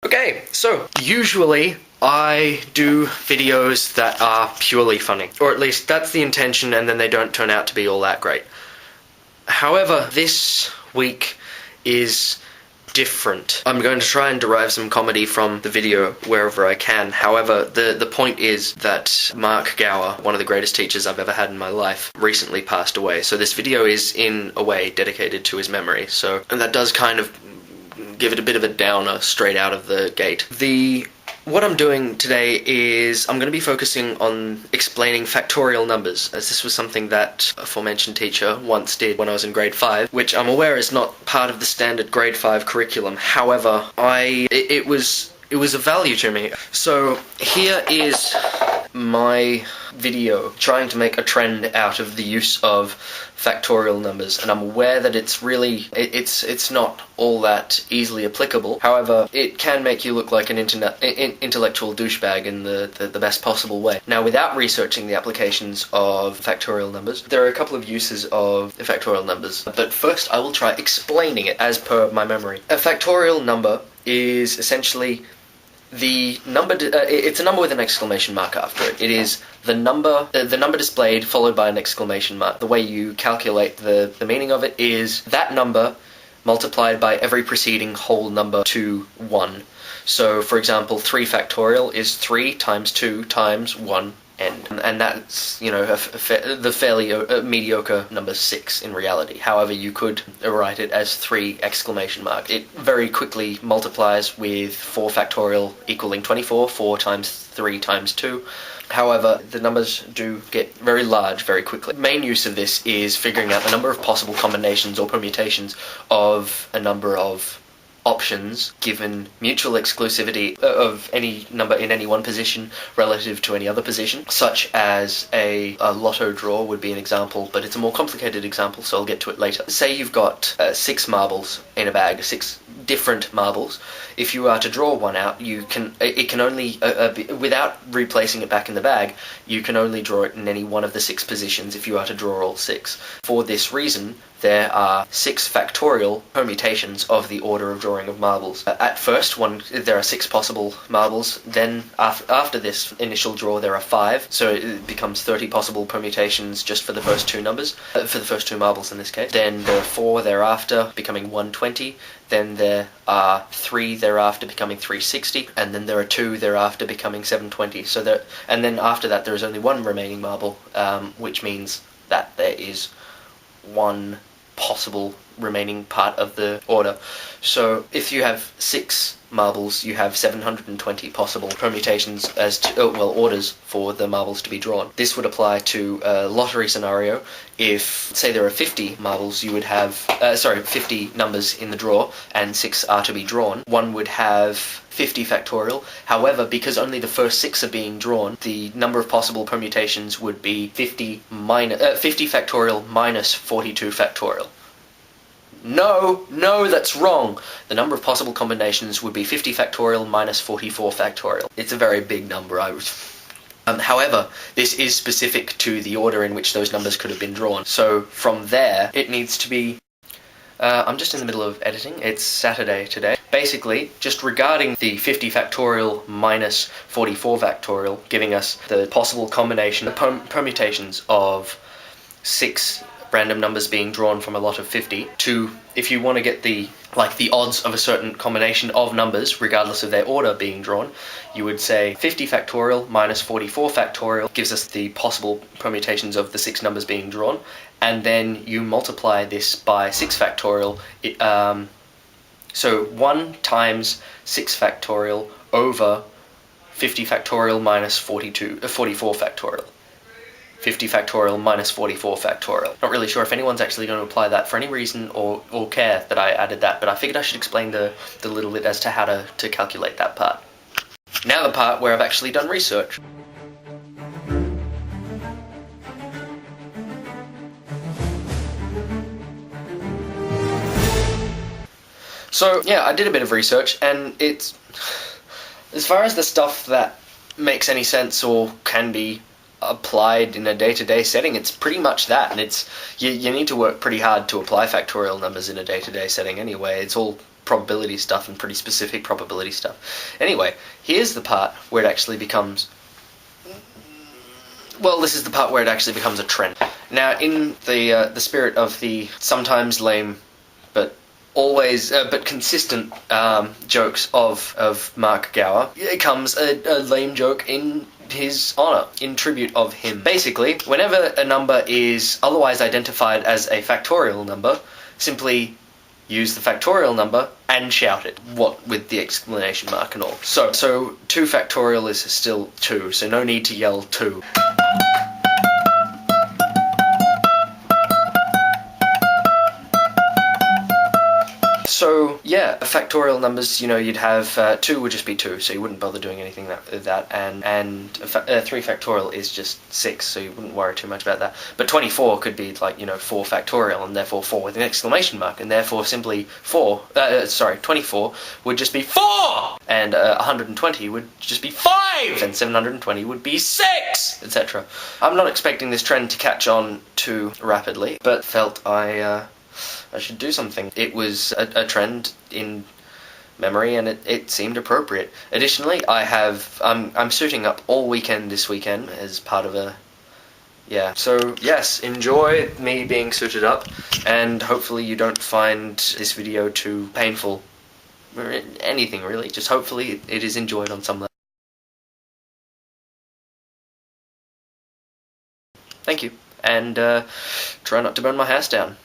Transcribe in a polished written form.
Okay, so usually I do videos that are purely funny, or at least that's the intention, and then they don't turn out to be all that great. However, this week is different. I'm going to try and derive some comedy from the video wherever I can. However, the point is that Mark Gower, one of the greatest teachers I've ever had in my life, recently passed away. So this video is, in a way, dedicated to his memory. And that does kind of give it a bit of a downer straight out of the gate. What I'm doing today is I'm going to be focusing on explaining factorial numbers, as this was something that a aforementioned teacher once did when I was in grade 5, which I'm aware is not part of the standard grade 5 curriculum. However, it was of value to me. So here is my video trying to make a trend out of the use of factorial numbers, and I'm aware that it's not all that easily applicable. However, it can make you look like an intellectual douchebag in the best possible way. Now, without researching the applications of factorial numbers, there are a couple of uses of factorial numbers, but first I will try explaining it as per my memory. A factorial number is essentially the number. It's a number with an exclamation mark after it. It is the number displayed followed by an exclamation mark. The way you calculate the meaning of it is that number multiplied by every preceding whole number to 1. So, for example, 3 factorial is 3 times 2 times 1 end. And that's, the fairly mediocre number 6 in reality. However, you could write it as 3 exclamation mark. It very quickly multiplies with 4 factorial equaling 24, 4 times 3 times 2. However, the numbers do get very large very quickly. The main use of this is figuring out the number of possible combinations or permutations of a number of options given mutual exclusivity of any number in any one position relative to any other position, such as a lotto draw would be an example, but it's a more complicated example, so I'll get to it later. Say you've got 6 marbles in a bag, 6 different marbles. If you are to draw one out, it can only, without replacing it back in the bag, you can only draw it in any one of the 6 positions if you are to draw all 6. For this reason, there are 6 factorial permutations of the order of drawing of marbles. At first, there are 6 possible marbles, then after this initial draw there are 5, so it becomes 30 possible permutations just for the first 2 numbers, for the first 2 marbles in this case. Then there are 4 thereafter, becoming 120, then there are 3 thereafter, becoming 360, and then there are 2 thereafter, becoming 720. And then after that there is only 1 remaining marble, which means that there is 1 possible remaining part of the order. So if you have 6 marbles, you have 720 possible permutations as to, orders for the marbles to be drawn. This would apply to a lottery scenario. If, say, there are 50 marbles, you would have, 50 numbers in the draw, and 6 are to be drawn. One would have 50 factorial. However, because only the first 6 are being drawn, the number of possible permutations would be 50 factorial minus 42 factorial. No, that's wrong. The number of possible combinations would be 50 factorial minus 44 factorial. It's a very big number. However, this is specific to the order in which those numbers could have been drawn. So from there, it needs to be... I'm just in the middle of editing. It's Saturday today. Basically, just regarding the 50 factorial minus 44 factorial, giving us the possible combination, the permutations of 6 random numbers being drawn from a lot of 50, to, if you want to get the odds of a certain combination of numbers, regardless of their order being drawn, you would say 50 factorial minus 44 factorial gives us the possible permutations of the 6 numbers being drawn, and then you multiply this by 6 factorial. So 1 times 6 factorial over 50 factorial minus 44 factorial. 50 factorial minus 44 factorial. Not really sure if anyone's actually going to apply that for any reason or care that I added that, but I figured I should explain the little bit as to how to calculate that part. Now the part where I've actually done research. So yeah, I did a bit of research, and it's, as far as the stuff that makes any sense or can be applied in a day-to-day setting, it's pretty much that, and it's you need to work pretty hard to apply factorial numbers in a day-to-day setting anyway. It's all probability stuff and pretty specific probability stuff. Anyway, here's the part where it actually becomes... Well, this is the part where it actually becomes a trend. Now, in the spirit of the sometimes lame, but always but consistent jokes of Mark Gower, it comes a lame joke in his honor, in tribute of him. Basically, whenever a number is otherwise identified as a factorial number, simply use the factorial number and shout it. What with the exclamation mark and all. So 2 factorial is still 2, so no need to yell 2. So, yeah, factorial numbers, you know, you'd have 2 would just be 2, so you wouldn't bother doing anything with that, and 3 factorial is just 6, so you wouldn't worry too much about that. But 24 could be, like, you know, 4 factorial, and therefore 4 with an exclamation mark, and therefore simply 24 would just be 4! And 120 would just be 5! And 720 would be 6! Etc. I'm not expecting this trend to catch on too rapidly, but felt I should do something. It was a trend in memory, and it seemed appropriate. Additionally, I'm suiting up all weekend this weekend as part of a... Yeah, so yes, enjoy me being suited up, and hopefully you don't find this video too painful. Or anything really, just hopefully it is enjoyed on some level. Thank you, and try not to burn my house down.